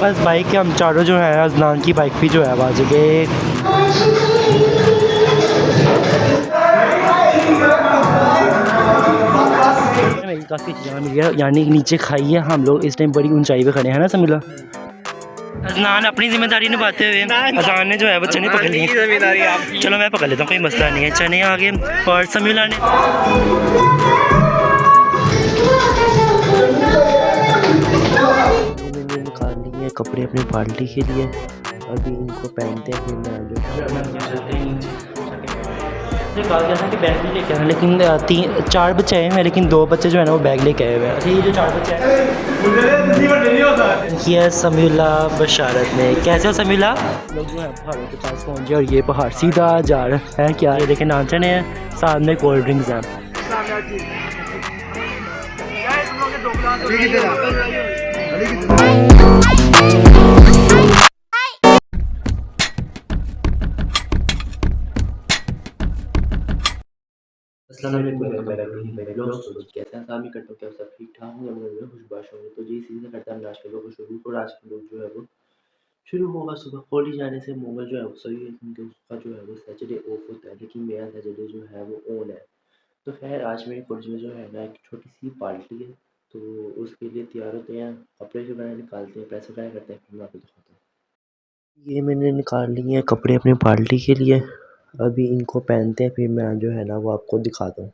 पास bike है, हम चारों जो है अजनान की बाइक भी जो है आ गए। काफ़ी अच्छी जगह मिली है, यानी नीचे खाई है। हम लोग इस टाइम बड़ी ऊंचाई पे खड़े हैं ना समीला। अजनान अपनी जिम्मेदारी निभाते हुए अजान ने जो है वो चने पकड़ लिए। चलो मैं पकड़ लेता हूँ, कोई मसला नहीं है। चने आगे और समीला ने मैंने निकाल लिए कपड़े अपनी बाल्टी के लिए। अभी इनको पहनते हैं फिर मैं कहा गया था कि बैग भी लेके आना, लेकिन 4 बच्चे आए हैं, लेकिन 2 बच्चे जो है ना वो बैग लेके आए हुए हैं। अच्छा ये जो 4 बच्चे हैं ये समीला बशारत में। कैसे हो समीला? लोग जो है पहाड़ों के पास पहुँचे और ये पहाड़ सीधा जा रहा है। क्या ये देखें नाचने हैं, साथ में कोल्ड ड्रिंक्स हैं। मेरे लोग कैसे हैं सामी करते हो, क्या सब ठीक ठाक होंगे, मेरे खुशबाश होंगे। तो जी सीधे करता है आज के लोग शुरू, और आज के लोग जो है वो शुरू होगा सुबह कॉलेज जाने से। मोबाइल जो है वो सही है क्योंकि उसका जो है वो सैटरडे ऑफ होता है, लेकिन मेरा सैटरडे जो है वो ऑन है। तो खैर आज मेरे कॉलेज में जो है ना एक छोटी सी पार्टी है, तो उसके लिए तैयार होते हैं, कपड़े जो वगैरह निकालते हैं, पैसे वगैरह करते हैं, फिर मैं आपको दिखाता हूँ। ये मैंने निकाल लिए हैं कपड़े अपनी पार्टी के लिए। अभी इनको पहनते हैं, फिर मैं जो है ना वो आपको दिखाता हूँ।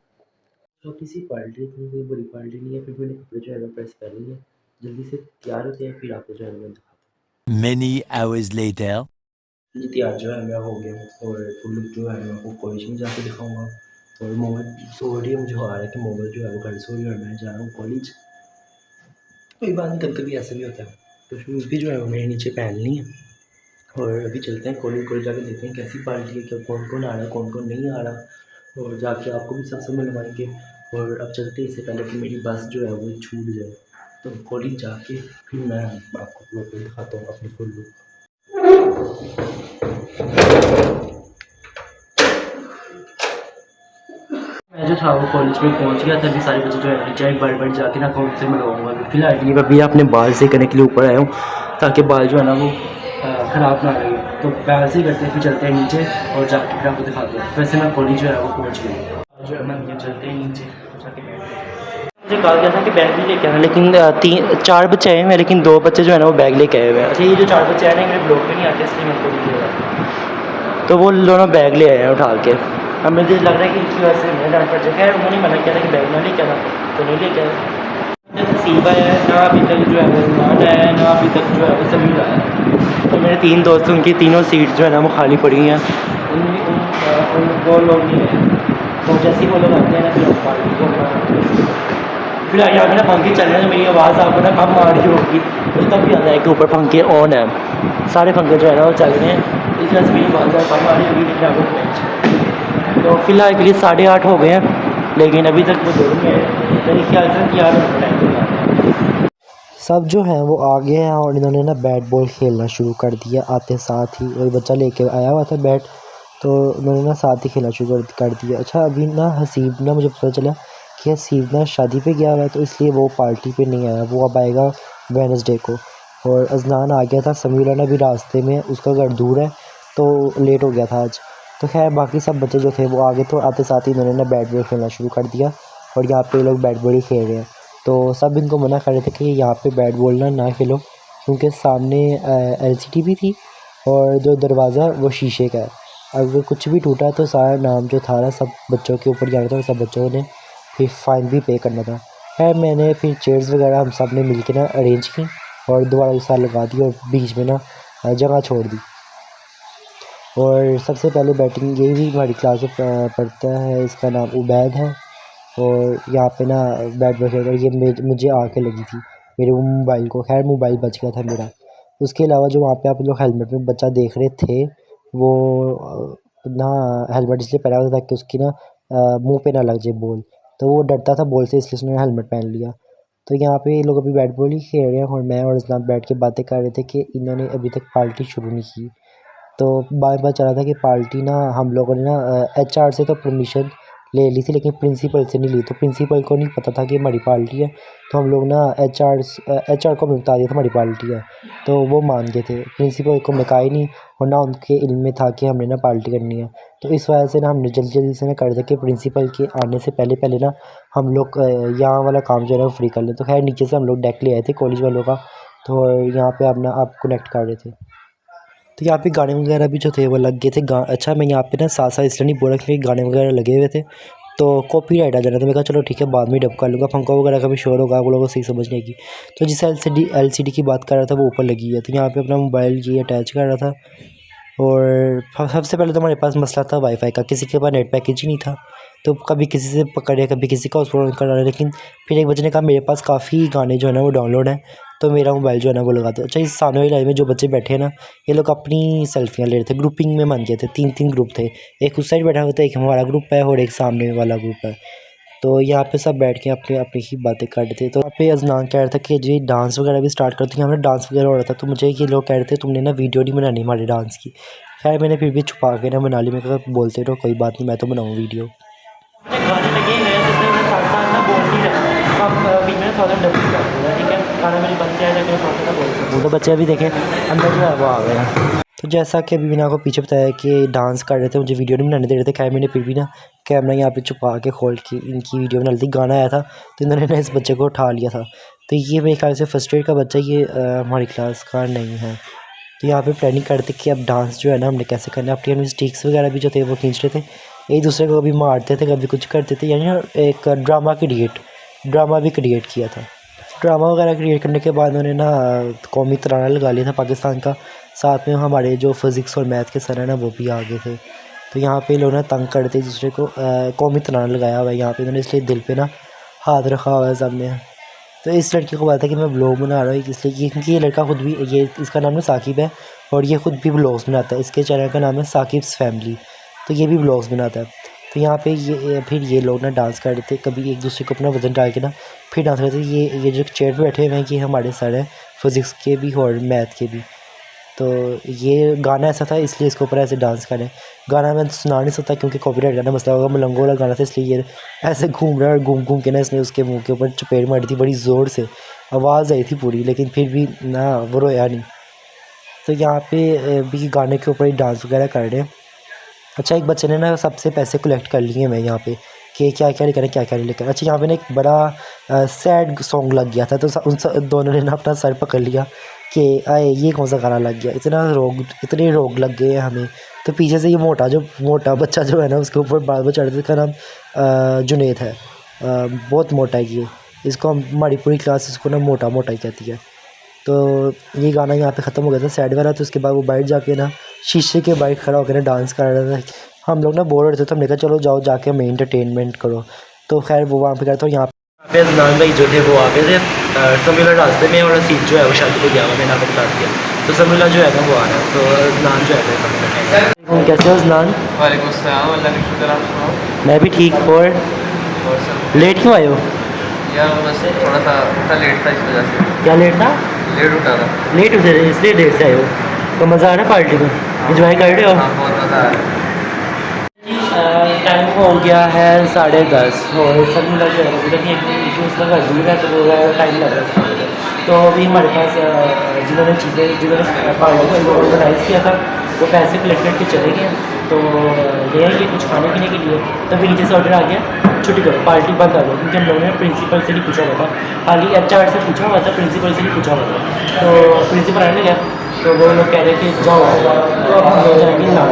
छोटी सी पार्टी, इतनी कोई बड़ी पार्टी नहीं है। फिर मैंने कपड़े जो है ना प्रेस कर लिए, जल्दी से तैयार होते हैं, फिर आपको जो है ना मैं दिखाता हूँ। Many hours later. जी तैयार जो है मैं हो गया हूँ, और फुल लुक जो है मैं आपको कॉलेज में जाके दिखाऊंगा। और मोबाइल तो ऑलरेडी मुझे आ रहा है कि मोबाइल जो है वो घर से हो, और मैं जा रहा हूँ कॉलेज। कोई बात नहीं, कभी कभी ऐसा भी होता है। तो शूज़ भी जो है वो मैंने नीचे पहन ली है, और अभी चलते हैं कॉलेज। कॉलेज जाके देखते हैं कैसी पार्टी है, क्या कौन कौन आ रहा है, कौन कौन नहीं आ रहा, और जाके आपको भी सबसे मिलवाएंगे। और अब चलते हैं, इससे पहले कि मेरी बस जो है वो छूट जाए, तो कॉलेज जाके फिर मैं आपको प्रॉपर दिखाता हूँ अपनी फुल लुक। मैं जो था वो कॉलेज में पहुंच गया था। अभी सारे बच्चे जो है नीचे एक बार जाके ना कौन से मिलवाऊंगा। अभी फिलहाल के लिए मैं भैया अपने बाल से करने के लिए ऊपर आया हूँ, ताकि बाल जो है ना वो ख़राब ना लगे। तो बाल से करते हैं, फिर चलते हैं नीचे और जाके फिर आपको दिखाते हैं। वैसे मैं कॉलेज जो है वो पहुँच गया जो है मैं चलते हैं नीचे जाके। मुझे कहा गया था कि बैग भी लेके आना, लेकिन 4 बच्चे आए हैं, लेकिन 2 बच्चे जो है ना वो बैग लेके आए हुए हैं। अच्छा ये जो 4 बच्चे आए हैं मेरे ब्लॉग में नहीं आते, इसलिए मेरे को नहीं लगा, तो वो दोनों बैग ले आए हैं उठा के। अब मुझे लग रहा है कि इनकी वजह से मेरा डांट पड़ जाएगा। उन्होंने मना किया था कि बैग ना लेके आना, तो नहीं लेके आया। नसीबा है ना अभी तक जो है वो मान आया है, ना अभी तक जो है वो समीर आया है। तो मेरे 3 दोस्त, उनकी तीनों सीट जो है ना वो खाली पड़ी हैं। उन 2 लोग नहीं हैं, तो जैसे ही वो लोग आते हैं ना फिर हम पार्टी को फिर यहाँ पे ना पंखे चल रहे हैं। मेरी आवाज़ आपको ना कम आ रही होगी, तो तब भी आता है कि ऊपर पंखे ऑन है, सारे पंखे जो है ना वो चल रहे हैं। इस वजह से मेरी आवाज़ कम आ रही होगी, लेकिन आपको तो फिलहाल के लिए 8:30 हो गए हैं, लेकिन अभी तक वो दो नहीं है। मेरे ख्याल से तैयार होने टाइम सब जो हैं वो आ गए हैं, और इन्होंने ना बैट बॉल खेलना शुरू कर दिया। आते साथ ही और बच्चा लेके आया हुआ था बैट, तो उन्होंने ना साथ ही खेलना शुरू कर दिया। अच्छा अभी ना हसीब ना मुझे पता चला कि हसीब ना शादी पे गया हुआ है, तो इसलिए वो पार्टी पे नहीं आया, वो अब आएगा वेडनेसडे को। और अजनान आ गया था, समीरा ना भी रास्ते में, उसका घर दूर है तो लेट हो गया था आज। तो खैर बाकी सब बच्चे जो थे वो आगे, तो आते साथ ही इन्होंने ना बैट बॉल खेलना शुरू कर दिया, और यहाँ पे लोग बैट बॉल ही खेल रहे हैं। तो सब इनको मना कर रहे थे कि यहाँ पे बैट बॉल ना खेलो, क्योंकि सामने एलसीडी भी थी, और जो दरवाज़ा वो शीशे का है। अगर कुछ भी टूटा तो सारा नाम जो था ना सब बच्चों के ऊपर जाना था, और सब बच्चों ने फिर फ़ाइन भी पे करना था। खैर मैंने फिर चेयर्स वगैरह हम सब ने मिल के ना अरेंज की, और दोबारा एक साथ लगा दी, और बीच में ना जगह छोड़ दी। और सबसे पहले बैटिंग यही भी हमारी क्लास में पढ़ता है, इसका नाम उबैद है। और यहाँ पे ना बैट बॉल खेल ये मुझे आके लगी थी मेरे वो मोबाइल को। खैर मोबाइल बच गया था मेरा। उसके अलावा जो वहाँ पे आप लोग हेलमेट में बच्चा देख रहे थे, वो ना हेलमेट इसलिए पहना हुआ था कि उसकी ना मुंह पे ना लग जाए बॉल, तो वो डरता था बॉल से, इसलिए उसने हेलमेट पहन लिया। तो यहाँ पे ये लोग अभी बैट बॉल ही खेल रहे हैं, और मैं और इस्लाम बैठ के बातें कर रहे थे कि इन्होंने अभी तक पार्टी शुरू नहीं की। तो बार बार चला था कि पार्टी ना हम लोगों ने ना एचआर से तो परमिशन ले ली थी, लेकिन प्रिंसिपल से नहीं ली। तो प्रिंसिपल को नहीं पता था कि हमारी पार्टी है, तो हम लोग ना एचआर को हमने बता दिया था हमारी पार्टी है, तो वो मान गए थे। प्रिंसिपल को हमने कहा ही नहीं, और ना उनके इल्म में था कि हमने ना पार्टी करनी है। तो इस वजह से ना हमने जल्दी जल्दी से ना कर दिया कि प्रिंसिपल के आने से पहले पहले ना हम लोग यहाँ वाला काम जो है ना वो फ्री कर लें। तो खैर नीचे से हम लोग डेक ले आए थे कॉलेज वालों का, तो यहाँ पे अपना आप कनेक्ट कर रहे थे। तो यहाँ पे गाने वगैरह भी जो थे वो लग गए थे। अच्छा, मैं यहाँ पे ना साथ साथ इसलिए नहीं बोल रहा क्योंकि गाने वगैरह लगे हुए थे तो कॉपीराइट आ जाना, तो मैं कहा चलो ठीक है बाद में डब कर लूँगा। पंखा वगैरह का भी शोर होगा, वो लोगों को सही समझ नहीं आएगी। तो जिस एलसीडी की बात कर रहा था वो ऊपर लगी है, तो यहाँ पे अपना मोबाइल ये अटैच कर रहा था। और सबसे पहले तो हमारे पास मसला था वाईफाई का, किसी के पास नेट पैकेज ही नहीं था, तो कभी किसी से पकड़े कभी किसी का हॉटस्पॉट कर रहा है। लेकिन फिर एक बच्चे ने कहा मेरे पास काफ़ी गाने जो है ना वो डाउनलोड हैं, तो मेरा मोबाइल जो है ना वो लगा दो। अच्छा, इस सामने वाली लाइन में जो बच्चे बैठे हैं ना, ये लोग अपनी सेल्फियाँ ले रहे थे, ग्रुपिंग में मान गए थे। 3 ग्रुप थे, एक उस साइड बैठा हुआ था, एक हमारा ग्रुप है और एक सामने वाला ग्रुप है। तो यहाँ पे सब बैठ के अपनी अपनी ही बातें कर रहे थे। तो यहाँ पे अजनान कह रहा था कि जी डांस वगैरह भी स्टार्ट करते हैं, हमने डांस वगैरह हो रहा था। तो मुझे ये लोग कह रहे थे तुमने ना वीडियो नहीं बनानी हमारे डांस की। खैर मैंने फिर भी छुपा के ना बना ली, मैं कहा बोलते रहो कोई बात नहीं, मैं तो बनाऊँ वीडियो। गाने लगे हुए हैं जिसमें मैं साथ साथ ना बोल नहीं रहा, हम बीच में थोड़ा डब कर दूँगा, ठीक है। गाना मेरी बन गया लेकिन मैं थोड़ा बोल सकूँ, तो बच्चे अभी देखें अंदर जो है वो आ गए हैं। तो जैसा कि अभी मैंने आपको पीछे बताया कि डांस कर रहे थे, मुझे वीडियो नहीं बनाने दे रहे थे। खैर मैंने फिर भी ना कैमरा यहाँ पे छुपा के खोल के इनकी वीडियो बना ली थी। गाना आया था तो इन्होंने ना इस बच्चे को उठा लिया था। तो ये मेरे ख्याल से फर्स्ट ईयर का बच्चा, ये हमारी क्लास का नहीं है। तो यहाँ पे प्लानिंग करते कि अब डांस जो है ना हमने कैसे करना है। अपनी अपनी स्टिक्स वगैरह भी जो थे वो खींच रहे थे, एक दूसरे को कभी मारते थे कभी कुछ करते थे, यानी एक ड्रामा भी क्रिएट किया था। ड्रामा वगैरह क्रिएट करने के बाद उन्होंने ना कौमी तराना लगा लिया था पाकिस्तान का। साथ में हमारे जो फिज़िक्स और मैथ के सर हैं ना वो भी आ गए थे। तो यहाँ पे लोग ना तंग करते एक दूसरे को, कौमी तराना लगाया हुआ है यहाँ पे उन्होंने, इसलिए दिल पे ना हाथ रखा हुआ है सामने। तो इस लड़के को पता था कि मैं ब्लॉग बना रहा हूँ, इसलिए क्योंकि ये लड़का खुद भी, ये इसका नाम है साकिब है और ये खुद भी ब्लॉग्स बनाता है। इसके चैनल का नाम है साकिब्स फैमिली, तो ये भी ब्लॉग्स बनाता है। तो यहाँ पे फिर ये लोग ना डांस कर रहे थे, कभी एक दूसरे को अपना वज़न डाल के ना फिर डांस करते थे। ये जो चेयर पे बैठे हुए हैं ये हमारे सर हैं फिज़िक्स के भी और मैथ के भी। तो ये गाना ऐसा था इसलिए इसके ऊपर ऐसे डांस करें। गाना मैं सुना नहीं सकता क्योंकि कॉपीराइट का मसला होगा, मलंगो वाला गाना था इसलिए ये ऐसे घूम रहा है और घूम घूम के ना इसने उसके मुंह के ऊपर चपेट मारी थी बड़ी ज़ोर से, आवाज़ आई थी पूरी, लेकिन फिर भी ना वो रोया नहीं। तो यहाँ पे भी गाने के ऊपर ही डांस वगैरह कर रहे हैं। अच्छा, एक बच्चे ने ना सबसे पैसे कलेक्ट कर लिए मैं यहाँ पे कि क्या क्या लेकर क्या क्या नहीं लेकर। अच्छा, यहाँ पे ना एक बड़ा सैड सॉन्ग लग गया था, तो उन दोनों ने ना अपना सर पकड़ लिया कि आए ये कौन सा गाना लग गया, इतने रोग लग गए हैं हमें। तो पीछे से ये मोटा बच्चा जो है ना उसके ऊपर बाल बाल चढ़, का नाम जुनैद है। बहुत मोटा है ये, इसको हमारी पूरी क्लास इसको ना मोटा मोटा ही कहती है। तो ये गाना यहाँ पे ख़त्म हो गया था सैड वाला। तो उसके बाद वो बाइट जाके ना शीशे के बाइट खड़ा होकर ना डांस कर रहा था। हम लोग ना बोर हो रहे थे तो हमने कहा चलो जाओ जाके हमें इंटरटेनमेंट करो। तो खैर वो वहाँ पे गया था। यहाँ पे अजनान भाई जो थे वो आ गए थे समीला रास्ते में, और सीट जो है वो शादी को गया हुआ, मैंने आपको बता दिया। तो समीला जो है ना वो आ रहा है, तो अजनान जो है समीला। कैसे हो अजनान? वालेकुम अस्सलाम, अल्लाह का शुक्र, आप सुनाओ। मैं भी ठीक। और सब लेट क्यों आए हो? यार बस थोड़ा सा उठा लेट था इस वजह से। क्या लेट था? लेट उठा था। लेट उठे थे इसलिए देर से आए हो? तो मज़ा आ रहा है पार्टी में, इंजॉय कर रहे हो? हाँ बहुत मज़ा आ रहा है। टाइम हो गया है 10:30 और समीला जो है क्योंकि उसका घर दूर है तो वो टाइम लग रहा है। तो अभी हमारे पास जिन्होंने पार्टी को ऑर्गेनाइज़ किया था वो पैसे कलेक्ट करके चले गए, तो ले आइए कुछ खाने पीने के लिए। तभी नीचे से ऑर्डर आ गया छुट्टी करो, पार्टी बंद आ गई, क्योंकि हम लोगों ने प्रिंसिपल से नहीं पूछा हुआ था, खाली HR से पूछा हुआ था, प्रिंसिपल से नहीं पूछा हुआ था। तो प्रिंसिपल आने गया तो वो लोग कह रहे कि जाओ, तो अब हम लोग जाएंगे नाम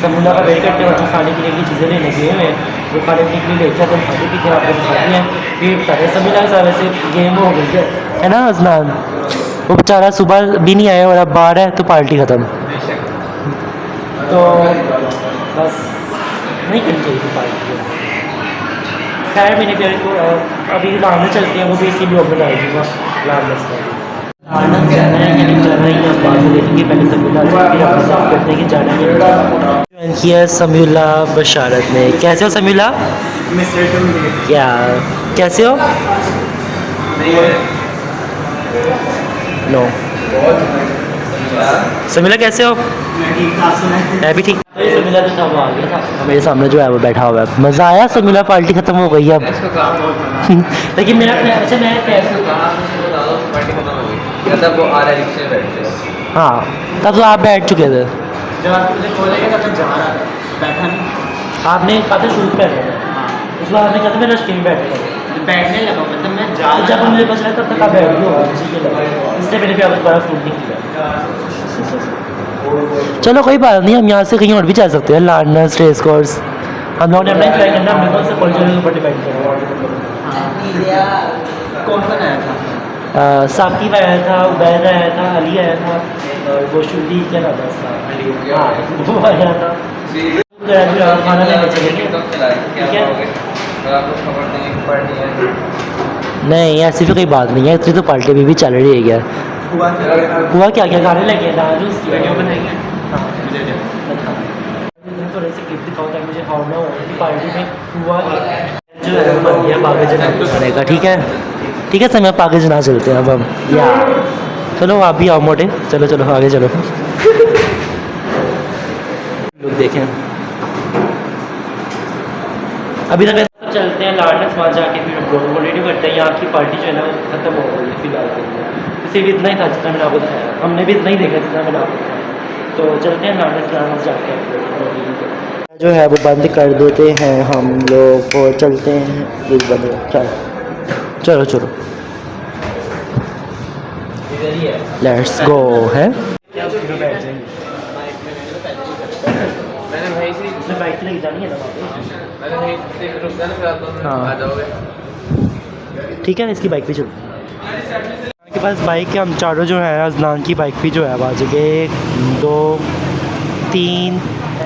समीला का वेट करते हैं और जो खाने पीने की चीज़ें लेने गए हुए हैं वो खाने पीने के लिए लेके आते हैं, खाते पीते हैं, आपको दिखाते हैं। फिर बताते समीला के साथ वैसे गेम हो गई है ना अजनान, वो बेचारा सुबह भी नहीं आया और अब बाहर है तो पार्टी ख़त्म। तो बस नहीं करनी चाहिए थी पार्टी। खैर मैंने प्यारे को अभी लाने चलते हैं, वो भी इसी ब्लॉग में डाल दूँगा लाने से जाना है या नहीं जाना है, अब बाद में देखेंगे। पहले समीला फिर आप सब करते हैं कि जाना है। ज्वाइन किया समीला बशारत ने। कैसे हो समीला? क्या कैसे हो? नो समीला कैसे हो? है भी ठीक। समीला जो था वो आ गया था, मेरे सामने जो है वो बैठा हुआ है। मज़ा आया? समीला पार्टी ख़त्म हो गई अब। लेकिन मेरा अच्छा मैं कैसे मतलब वो आ रहा है रिक्शे में बैठ के। हाँ, तब तो आप बैठ चुके थे। जब आप मुझे बोलेंगे तब तक जा रहा था, बैठा नहीं। आपने कहा था शूज़ पहने थे, उस बाद आपने कहा था मैं रश्ते में बैठने लगा मतलब मैं जा तो जब मुझे बच रहा तब तक आप बैठ गए हो, इसलिए मैंने भी आपको दोबारा फ़ोन नहीं किया। चलो कोई बात नहीं, हम यहाँ से कहीं और भी जा सकते हैं। लार्नस रेस कोर्स हम लोगों ने अपना ट्राई करना, हमने कौन से कॉलेज के ऊपर डिपेंड किया। कौन कौन आया था? साकिब आया था, उबैद आया था, अली आया था, और वो शुद्धी क्या नाम था उसका, हाँ वो आया था। खाना लेने चलेंगे, ठीक है? नहीं ऐसी भी कोई बात नहीं है, इतनी तो पार्टी अभी भी चल रही है। क्या हुआ? क्या क्या खाने लगे? डांस की वीडियो बनाएंगे। हाँ थोड़े से क्लिप दिखाओ ताकि मुझे हाउ ना हो कि पार्टी में हुआ जो है बन गया पागे जना का। ठीक है ठीक है, समय पागे जना चलते हैं अब हम। या चलो आप भी आओ मोटे, चलो चलो आगे चलो। लोग देखें अभी तक चलते हैं लार्नस, वहाँ जाके फिर हम लोग ऑलरेडी करते हैं। यहाँ की पार्टी जो है ना ख़त्म हो गई है फिलहाल के लिए। सिर्फ इतना ही था जितना मैंने आपको दिखाया, हमने भी इतना ही देखा जितना मैंने आपको दिखाया। तो चलते हैं लार्नस जाके जो है वो बंद कर देते हैं हम लोग और चलते हैं। एक बंद चलो चलो चलो लेट्स गो है। मैंने भाई से बाइक लेके जानी है ना, मैंने भाई से रुक जाना फिर आप हाँ। आ जाओगे। ठीक है, इसकी बाइक पे चलो। के पास बाइक है, हम चारों जो है अजनान की बाइक पे जो है आवाज़ के 1 2 3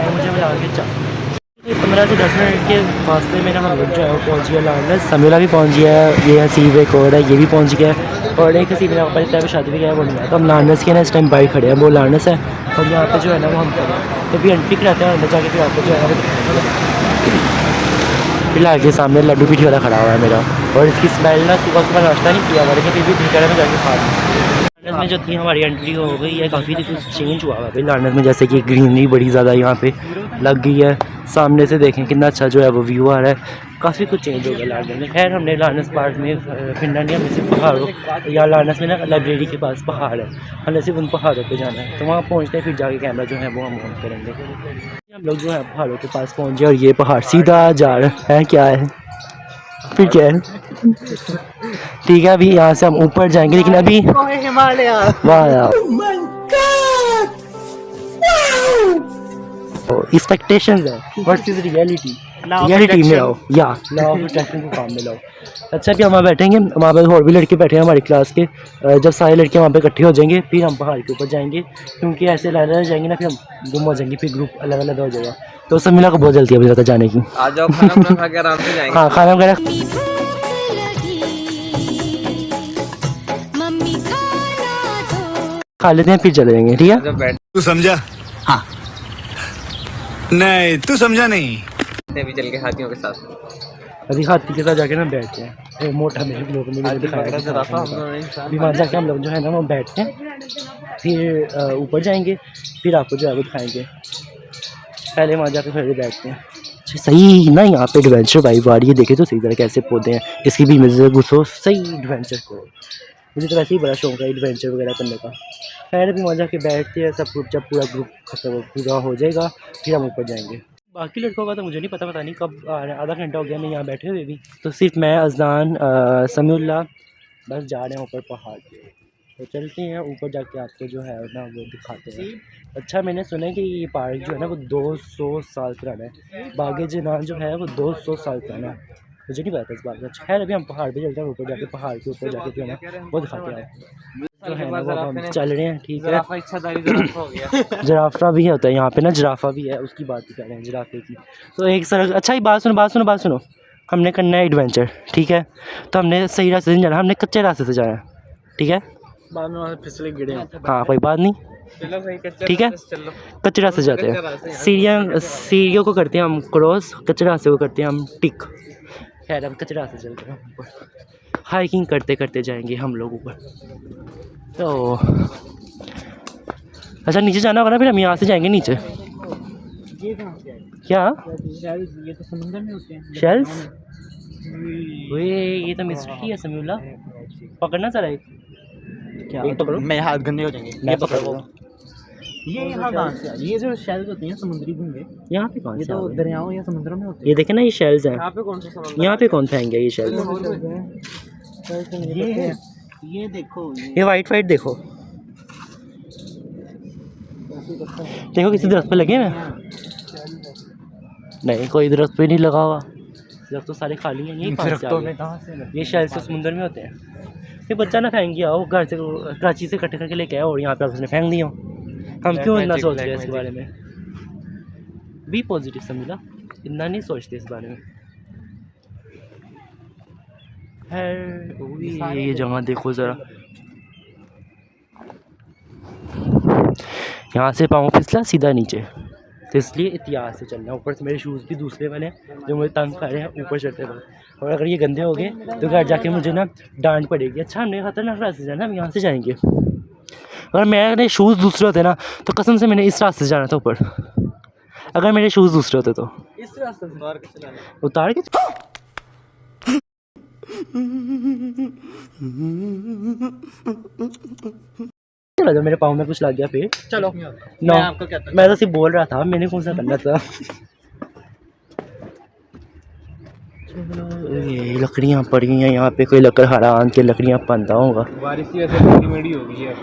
मुझे मिला के 4 15 से 10 मिनट के फासले में ना हम लोग जो है वो पहुँच गया लार्नस। समीला भी पहुँच गया है, ये हसीब एक और है, ये भी पहुँच गया है, और एक हसीब मेरा पापा जितना भी शादी भी गया है वो नहीं है। तो हम लार्नस के ना इस टाइम बाइक खड़े हैं, वो लार्नस है और यहाँ पे जो है ना वो हम खड़े हैं। तो भी एंट्री कराते हैं अंदर जाके, फिर आपको जो है फिलहाल के सामने लड्डू पीठी वाला खड़ा हुआ है मेरा, और इसकी स्मेल ना सुबह सुबह नाश्ता नहीं किया हुआ, लेकिन फिर भी भीतर में जाके खा लार्नस में जो थी हमारी एंट्री हो गई है। काफ़ी कुछ चेंज हुआ है भाई लार्नस में, जैसे कि ग्रीनरी बड़ी ज़्यादा यहाँ पे लग गई है। सामने से देखें कितना अच्छा जो है वो व्यू आ रहा है, काफ़ी कुछ चेंज हो गया लार्नस में। खैर हमने लार्नस पार्क में फिरना नहीं, हमें सिर्फ पहाड़ों या लार्नस में ना लाइब्रेरी के पास पहाड़ है, हमें सिर्फ उन पहाड़ों पे जाना है। तो वहाँ पहुँचते हैं, फिर जाके कैमरा जो है वो हम ऑन करेंगे। हम लोग जो है पहाड़ों के पास पहुँच गए और ये पहाड़ सीधा जा रहा है। क्या है फिर क्या है? ठीक है, अभी यहाँ से हम ऊपर जाएंगे, लेकिन अभी हिमालय वाह यार एक्सपेक्टेशंस है वर्सेस रियलिटी। रियलिटी में आओ या लॉ ऑफ अट्रैक्शन को काम में लाओ। अच्छा भी हम वहाँ बैठेंगे, वहाँ पर और भी लड़के बैठे हैं हमारी क्लास के। जब सारे लड़के वहाँ पे इकट्ठे हो जाएंगे फिर हम पहाड़ के ऊपर जाएंगे, क्योंकि ऐसे लाइन लाइन जाएंगे ना फिर हम गुम हो जाएंगे, फिर ग्रुप अलग अलग हो जाएगा। तो समीला को बहुत जल्दी अभी तक जाने की। आ जाओ, खाना खा के आराम से जाएंगे। हाँ खाना वगैरह खा लेते हैं फिर चले जाएंगे। ठीक है, जब तू समझा? हाँ नहीं तू समझा नहीं। बैठते भी चल के हाथियों के साथ। अभी हाथी के साथ जाके ना बैठते हैं। मोटा मेरे लोग ने दिखाया अभी वहाँ जाके हम लोग जो है ना वो बैठते हैं, फिर ऊपर जाएंगे, फिर आपको जो है वो दिखाएंगे। पहले वहाँ जाके फिर बैठते हैं। अच्छा सही ना, यहाँ पे एडवेंचर वाइब आ रही है, देखे तो सही तरह कैसे पौधे हैं, इसकी भी इमेज घुसो सही एडवेंचर को। मुझे तो वैसे ही बड़ा शौक है एडवेंचर वगैरह करने का। खैर अभी वहाँ जाके बैठते हैं, सब कुछ जब पूरा ग्रुप खत्म पूरा हो जाएगा फिर हम ऊपर जाएंगे। बाकी लड़कों का तो मुझे नहीं पता नहीं कब आ रहा है, आधा घंटा हो गया मैं यहाँ बैठे हुए भी। तो सिर्फ मैं अजनान समीउल्लाह बस जा रहे हैं ऊपर पहाड़ पे। तो चलते हैं ऊपर जाके आपको जो है ना वो दिखाते हैं। अच्छा मैंने सुना है कि ये पार्क जो है ना वो 200 साल पुराना है, बागे जनान जो है वो 200 साल पुराना है, मुझे नहीं पता इस बात का। खैर अभी हम पहाड़ पे चलते हैं, ऊपर जाके पहाड़ के ऊपर जाके जो है ना वो दिखाते हैं जो है ना वो हम चल रहे हैं। ठीक है, जिराफा भी होता है यहाँ पे ना, जिराफा भी है, उसकी बात ही कर रहे हैं जिराफे की। तो एक सड़क, अच्छा ही बात सुनो, हमने करना है एडवेंचर। ठीक है, तो हमने सही रास्ते से नहीं जाना, हमने कच्चे रास्ते से जाना है। ठीक है, बाद में वहाँ फिसले गिरे। हाँ कोई बात नहीं, चलो भाई कच्चे ठीक है, रास्ते चलो। कच्चे रास्ते जाते हैं। सीढ़ियों को करते हैं हम क्रॉस, कच्चे रास्ते को करते हैं हम टिक। खैर हम कच्चे रास्ते चलते हैं ऊपर, हाइकिंग करते करते जाएंगे हम लोग ऊपर। तो अच्छा नीचे जाना होगा ना, फिर हम यहाँ से जाएंगे नीचे। ये कहाँ से आए? क्या शेल्स? ये तो समुद्र में होते हैं। शेल्स? ये तो मिस्ट्री है समीउल्ला। पकड़ना जरा एक। क्या? एक पकड़ो। मेरे हाथ गंदे हो जाएंगे। मैं पकड़ रहा हूँ। ये यहाँ कहाँ से आए? ये जो शेल्स होते हैं समुद्री घोंगे, यहाँ पे कौन ये से तो आ गए? दरियाओं या समुद्र में होते ये देखे ना, ये शेल्स हैं। यहाँ पे कौन सा समुद्र? यहाँ पे कौन फेंक ये शेल्स? ये देखो ये वाइट वाइट देखो, देखो किसी दरख्त पे लगे हुए हैं? नहीं, कोई दरख्त पे नहीं लगा हुआ। दरख्त तो सारे खाली हैं। ये कहाँ से आ गए? कहाँ से? ये शेल्स तो समुद्र में होते हैं। ये बच्चा ना फेंक गया, वो घर से कराची से इकट्ठे करके लेके आया और यहाँ पे उसने फेंक दिया। हम क्यों इतना सोच रहे हैं इसके बारे में? बी पॉजिटिव समझा, इतना नहीं सोचते इस बारे में। है ये जगह देखो ज़रा, यहाँ से पाँव फिसला सीधा नीचे, तो इसलिए एहतियात से चलना। ऊपर से मेरे शूज़ भी दूसरे वाले हैं जो मुझे तंग कर रहे हैं ऊपर चढ़ते वक्त, और अगर ये गंदे हो गए तो घर जाके मुझे ना डांट पड़ेगी। अच्छा हमने खतरनाक रास्ते जाना, हम यहाँ से जाएंगे। अगर मेरे शूज़ दूसरे होते ना तो कसम से मैंने इस रास्ते से जाना था ऊपर। अगर मेरे शूज़ दूसरे होते तो इस रास्ते से उतार के चला जा, मेरे पाँव में कुछ लग गया फिर। चलो नो, मैं आपको कहता मैं तो सिर्फ बोल रहा था, मैंने कौन सा करना था। ये लकड़ियाँ पड़ी हैं यहाँ पे, कोई लकड़ हरान के लकड़ियाँ पंदा होगा। बारिश की वजह से मेडी हो गई है।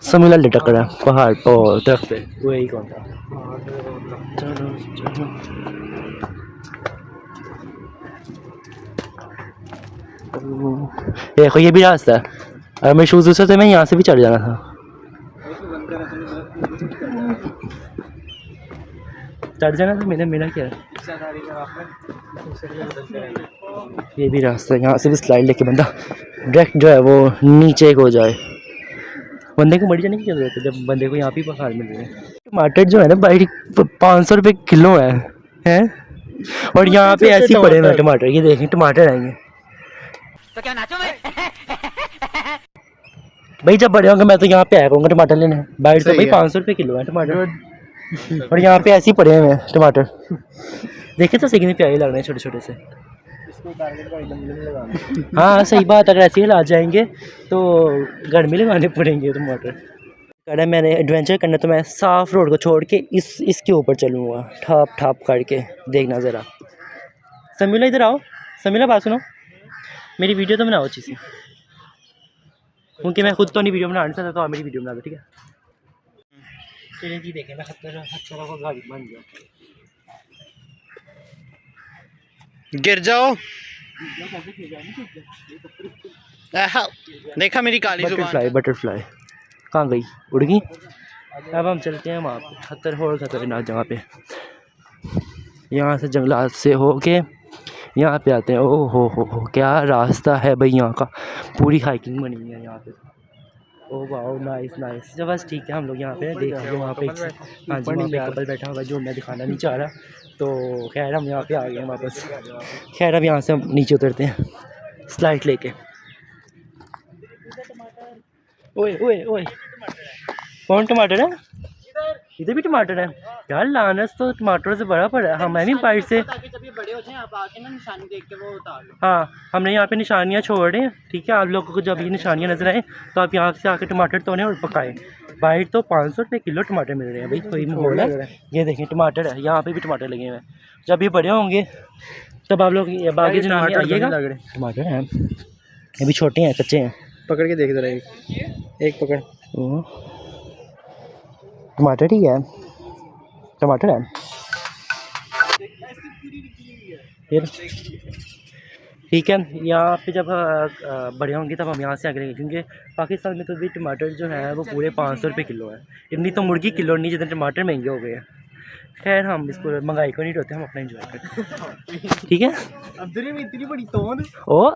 समीला लटक रहा है पहाड़ पर दरख्त पे, वो यही कौन था। चलो चलो देखो ये भी रास्ता है। अगर मैं शूज़ दूसरे थे मैं यहाँ से भी चढ़ जाना था। चढ़ जाना था मैंने, मेरा क्या है। ये भी रास्ता है, यहाँ से भी स्लाइड लेके बंदा डायरेक्ट जो है वो नीचे को जाए। बंदे को मरी जाने की जरूरत है जब बंदे को यहाँ पे पहाड़ मिल रहे हैं। टमाटर जो है ना भाई 500 रुपये किलो है? और यहाँ पे ऐसे ही पड़े हुए टमाटर, ये देखें टमाटर आएंगे तो क्या नाचो भाई। जब बड़े होंगे मैं तो यहाँ पे आया करूँगा टमाटर लेने। बाइट तो भाई 500 रुपये किलो है टमाटर, और यहाँ पे ऐसे ही पड़े हुए हैं टमाटर। देखे तो सही कितने प्यारे लग रहे हैं छोटे छोटे से। हाँ सही बात, अगर ऐसे ही ला जाएंगे तो घर में लगाने पड़ेंगे टमाटर। अगर मैंने एडवेंचर करना तो मैं साफ रोड को छोड़ के इसके ऊपर चलूँगा, ठाप ठाप करके। देखना ज़रा। समीला इधर आओ, समीला बात सुनो, मेरी वीडियो तो बनाओ अच्छी सी, क्योंकि मैं खुद तो नहीं वीडियो बना नहीं सकता, तो आप मेरी वीडियो बना दो ठीक है। चलिए जी देखें ना, खतरा को गाड़ी बन गया। गिर जाओ। देखा मेरी काली जुबान। बटरफ्लाई कहाँ गई, उड़ गई। अब हम चलते हैं वहाँ पे खतरनाक जगह पे। यहाँ से जंगलात से होके यहाँ पे आते हैं। ओ हो क्या रास्ता है भाई, यहाँ का पूरी हाइकिंग बनी हुई है यहाँ पे। Oh wow nice nice. जब बस ठीक है, हम लोग यहाँ पे देख रहे हैं वहाँ पे। हाँ जी, वहाँ पे कपल बैठा होगा जो मैं दिखाना नहीं चाह रहा। तो खैर हम यहाँ पे आ गए हैं वापस। खैर अब यहाँ से हम नीचे उतरते हैं स्लाइड लेके। ओए ओए ओए, कौन टमाटर है? इधर भी टमाटर है यार। लानस तो टमाटरों से बड़ा पड़ा है। हाँ मैं भी बाइट से, हाँ हमने यहाँ पे निशानियाँ छोड़ रहे हैं ठीक है। आप लोगों को जब ये निशानियाँ नजर आए तो आप यहाँ से आकर टमाटर तोड़ें और पकाएं। बाइट तो 500 रुपये किलो टमाटर मिल रहे हैं भाई, कोई माहौल है। ये देखें टमाटर है, यहाँ पे भी टमाटर लगे हुए हैं। जब ये बड़े होंगे तब आप लोग बाकी जनाब आइएगा। टमाटर हैं, ये भी छोटे हैं, कच्चे हैं। पकड़ के देख जरा, एक पकड़। टमाटर ही है, टमाटर है फिर ठीक है। यहाँ पे जब बड़े होंगे तब हम यहाँ से आगे, क्योंकि पाकिस्तान में तो भी टमाटर जो है वो पूरे 500 रुपये किलो है। इतनी तो मुर्गी किलो नहीं जितने टमाटर महंगे हो गए हैं। खैर हम इसको महंगाई को नहीं रोते, हम अपना एंजॉय करते हैं ठीक है। अब्दुल में इतनी बड़ी तोंद ओ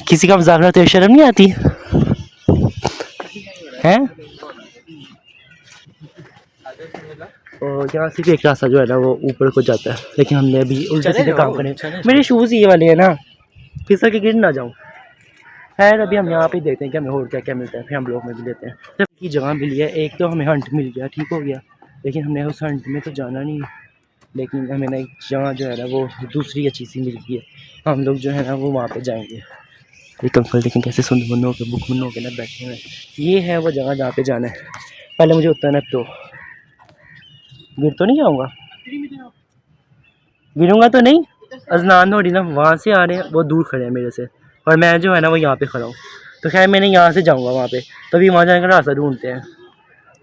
किसी का मजाक करते हुए शर्म नहीं आती है? और यहाँ से भी एक रास्ता जो है ना वो ऊपर को जाता है, लेकिन हमने अभी उल्टे सीधे काम करे। मेरे शूज़ ये वाले हैं ना, फिसल के गिर ना जाऊँ। खैर अभी हम यहाँ पे देखते हैं कि हमें और क्या क्या मिलता है, फिर हम लोग में भी लेते हैं। जब की जगह मिली है, एक तो हमें हंट मिल गया, ठीक हो गया, लेकिन हमने उस हंट में तो जाना नहीं, लेकिन हमें ना एक जगह जो है ना वो दूसरी अच्छी सी मिल गई है, हम लोग जो है ना वो वहाँ पे जाएंगे। एक अंकल देखें कैसे सुंदर मुन्नों के बुक मुन्नों के ना बैठे हुए हैं, ये है वो जगह जहाँ पे जाना है। पहले मुझे उतरना है, तो गिर तो नहीं जाऊँगा, गिरूँगा तो नहीं, अजनान थोड़ी ना वहाँ से आ रहे हैं, वो दूर खड़े हैं मेरे से, और मैं जो है ना वो यहाँ पे खड़ा हूँ। तो खैर मैंने यहाँ से जाऊँगा वहाँ पे, तभी वहाँ जाने का रास्ता ढूंढते हैं,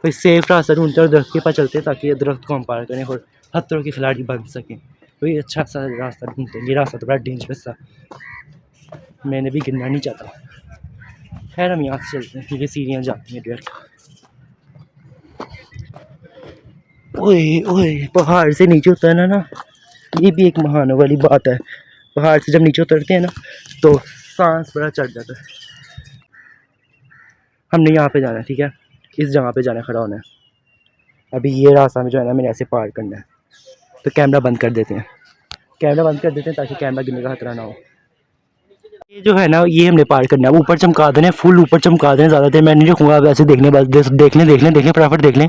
कोई सेफ रास्ता ढूंढते हैं और दरख्त के पास चलते हैं, ताकि दरख्त को हम पार करें और पत्थरों के खिलाड़ी बन सकें। कोई अच्छा सा रास्ता ढूंढते हैं, ये रास्ता तो बड़ा डेंजरस था, मैंने भी गिरना नहीं चाहता। खैर हम यहाँ से चलते हैं क्योंकि सीढ़ियाँ जाती हैं डायरेक्ट। ओए ओए, पहाड़ से नीचे उतरना ना ये भी एक महान वाली बात है। पहाड़ से जब नीचे उतरते हैं ना तो सांस बड़ा चढ़ जाता है। हमने यहाँ पे जाना है, ठीक है, इस जगह पे जाना है, खड़ा होना है। अभी ये रास्ता में जो है ना मैंने ऐसे पार करना है, तो कैमरा बंद कर देते हैं, कैमरा बंद कर देते हैं ताकि कैमरा गिरने का खतरा ना हो। ये जो है ना ये हमने पार करना है, ऊपर चमका देने, फुल ऊपर चमका देने, ज़्यादा देर मैं नहीं रखूँगा, अब ऐसे देखने बस देख लें फटाफट देख लें।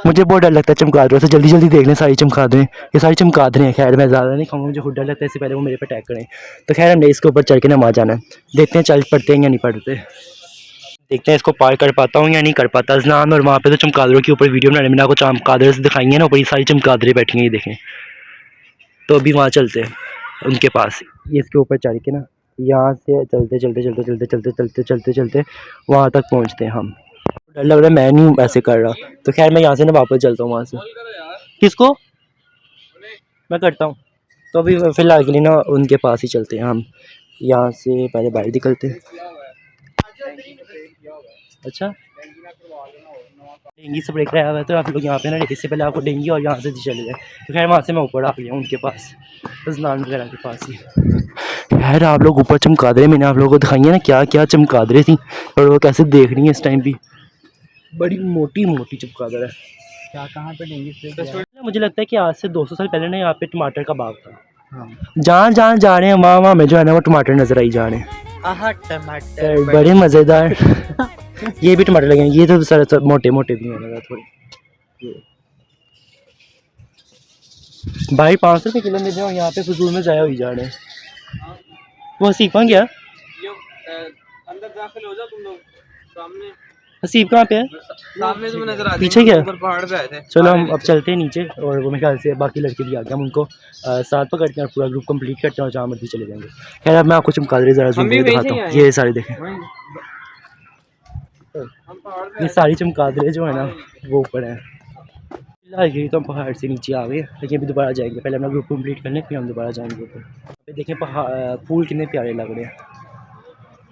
मुझे बहुत डर लगता है चमका दो, ऐसे जल्दी जल्दी देख लें, सारी चमका दें, ये सारी चमका दें। खैर मैं ज़्यादा नहीं खाऊंगा, मुझे खुद डर लगता है, इससे पहले वो मेरे पे अटैक करें। तो खैर हमने इसके ऊपर चढ़ के ना वहाँ जाना है, देखते हैं चल पड़ते हैं या नहीं पड़ते, देखते हैं इसको पार कर पाता हूँ या नहीं कर पाता। अजनान और वहाँ पे तो चमकादरों के ऊपर वीडियो बनाने में आपको चमकादर से दिखाई है ना, ऊपर ये सारी चमकादरें बैठी हैं, ये देखें। तो अभी वहाँ चलते हैं उनके पास, ये इसके ऊपर चढ़ के ना यहाँ से चलते चलते चलते चलते चलते चलते चलते चलते वहाँ तक पहुँचते हैं हम। डर लग रहा है, मैं नहीं ऐसे कर रहा, तो खैर मैं यहाँ से ना वापस चलता हूँ वहाँ से। किसको मैं करता हूँ, तो अभी फ़िलहाल के लिए ना उनके पास ही चलते हैं हम। यहाँ से पहले बाहर निकलते हैं। अच्छा डेंगी स्प्रे कराया हुआ है, तो आप लोग यहाँ पे ना इससे पहले आपको डेंगी और यहाँ से चले जाए। तो खैर वहाँ से मैं ऊपर आ गया उनके पास, अजनान वगैरह के पास ही। खैर आप लोग ऊपर चमकादरें मैंने आप लोगों को दिखाई है ना, क्या क्या चमकादरें थी, और वो कैसे देख रही हैं इस टाइम भी, बड़ी मोटी मोटी चमकादर है। क्या कहाँ पे डेंगी स्प्रे? मुझे लगता है कि आज से 200 साल पहले ना यहाँ पे टमाटर का बाग था। जहाँ जहाँ जा रहे हैं वहाँ वहाँ में जो है ना वो टमाटर नजर आई जा रहे हैं। आहा टमाटर बड़े मज़ेदार ये भी टमाटर लगे हैं, ये तो सारे मोटे मोटे भी हैं थोड़े। भाई 500 रुपये किलो में जो यहाँ पे फजूल में ज़ाया हुई जा रहे हैं। वो हसीब कहाँ गया? अंदर दाखिल हो जाओ तुम लोग, सामने हसीब कहाँ पे है? सामने तुम्हें नजर आ पीछे क्या? ऊपर पहाड़ पे आए थे। चलो हम अब चलते हैं नीचे, और वो मेरे ख्याल से बाकी लड़के भी आ गए, हम उनको साथ पकड़ते हैं और पूरा ग्रुप कंप्लीट करते हैं और जहाँ मर्जी चले जाएंगे। खैर अब मैं आपको चमकादरें ज़रा जूम करके दिखाता हूँ, ये सारे देखें, ये सारी चमकादरें जो है ना वो ऊपर हैं। फिलहाल ये तो हम पहाड़ से नीचे आ गए, लेकिन अभी दोबारा जाएंगे, पहले अपना ग्रुप कंप्लीट कर लें फिर हम दोबारा जाएंगे ऊपर। देखें पहाड़ फूल कितने प्यारे लग रहे हैं,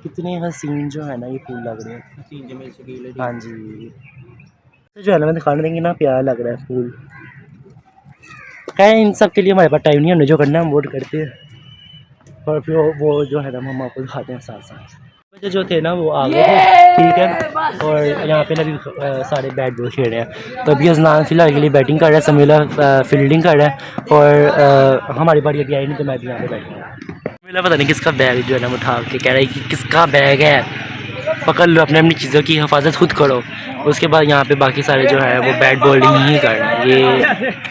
कितने हसीन जो है ना ये फूल लग रहे हैं। हाँ जी तो जो है ना मैं दिखाने देंगे ना, प्यारा लग रहा है फूल। खैर इन सब के लिए हमारे पास टाइम नहीं है, हमने जो करना है हम वोट करते हैं, और फिर वो जो है ना हम आपको दिखाते हैं साथ साथ। बच्चे जो थे ना वो आ गए थे, ठीक है, और यहाँ पे ना भी सारे बैट बॉल खेल रहे हैं। तो अभी अजनान फिलहाल के लिए बैटिंग कर रहा है, समीला फील्डिंग कर रहा है, और हमारी बारी अभी आई नहीं तो मैं भी यहाँ पे बैठा हूँ। समीला पता नहीं किसका बैग जो है ना उठा के कह रहा है कि किसका बैग है, पकड़ लो, अपने अपनी चीज़ों की हिफाजत खुद करो। उसके बाद यहाँ पे बाकी सारे जो है वो बैट बॉलिंग ही कर रहे हैं।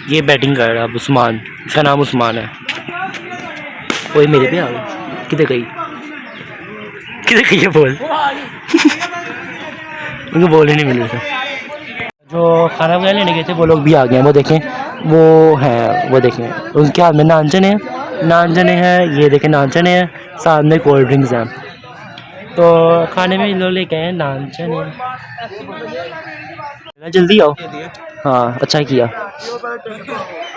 ये बैटिंग कर रहा है अब उस्मान, इसका नाम उस्मान है। कोई मेरे पे आ गई, किधर गई ये बॉल उनको बॉल ही नहीं मिल रहा था। जो खाना वगैरह लेने गए थे वो लोग भी आ गए हैं, वो देखें वो है, वो देखें उनके हाथ में नान जने हैं, ये देखें नान चने हैं, सामने कोल्ड ड्रिंक्स हैं। तो खाने में इन लोग लेके आए हैं नान चने। जल्दी आओ, हाँ अच्छा किया।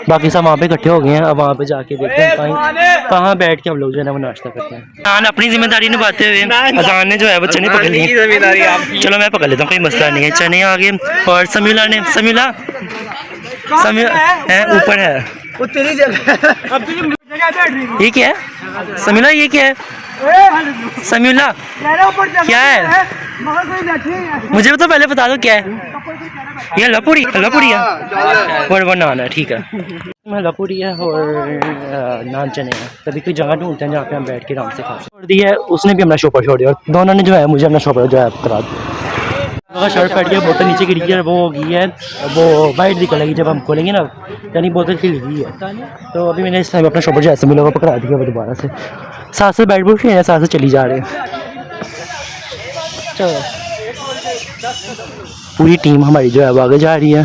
बाकी सब वहाँ पे इकट्ठे हो गए हैं, अब वहाँ पे जाके देखते हैं कहाँ बैठ के हम लोग जो है ना वो नाश्ता करते हैं। अजान अपनी जिम्मेदारी निभाते हुए अजान ने जो है वो चने पकड़ लिए। चलो मैं पकड़ लेता हूँ, कोई मसला नहीं है। चने आ गए, और समीला है ऊपर है, ये क्या है समीला, ये क्या है? समीउल्लाह क्या है? मुझे तो पहले बता दो क्या है। ये हलवा पूरी है और वो नान है, ठीक है। हलवा पूरी है और नान चने हैं। तभी कोई जगह ढूंढते हैं जहाँ पे हम बैठ के आराम से खा सकते। छोड़ दी है उसने भी अपना शॉपर छोड़ दिया और दोनों ने जो है मुझे अपना शॉपर जो है करा दिया। शर्ट फट गया, बोतल नीचे गिर गई है, वो हो गई है, वो वाइट निकलेगी जब हम खोलेंगे ना, यानी बोतल खिल गई है। तो अभी मैंने इस टाइम अपना शॉपर जो ऐसे मिला वो पकड़ा दिया, वो दोबारा से साथ से बैठ बुठ हैं, साथ से चली जा रहे हैं। चलो पूरी टीम हमारी जो है वो आगे जा रही है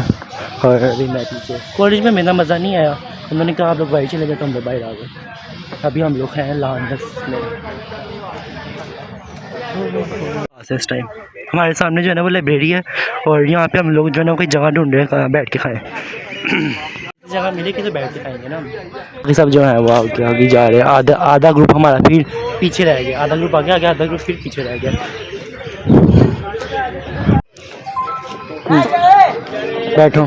और अभी मैं पीछे। कॉलेज में मेरा मज़ा नहीं आया, उन्होंने कहा आप लोग बाहर चले गए तो हम लोग बाहर आ गए। अभी हम लोग हैं लाहौर में। इस टाइम हमारे सामने जो है ना वो लाइब्रेरी है और यहाँ पे हम लोग जो है ना कोई जगह ढूंढ रहे हैं बैठ के खाएं। जगह मिलेगी तो बैठ के खाएंगे ना। बाकी सब जो है वो आगे जा रहे हैं। आधा ग्रुप हमारा फिर पीछे रह गया, आधा ग्रुप आगे आ गया, आधा ग्रुप फिर पीछे रह गया। बैठो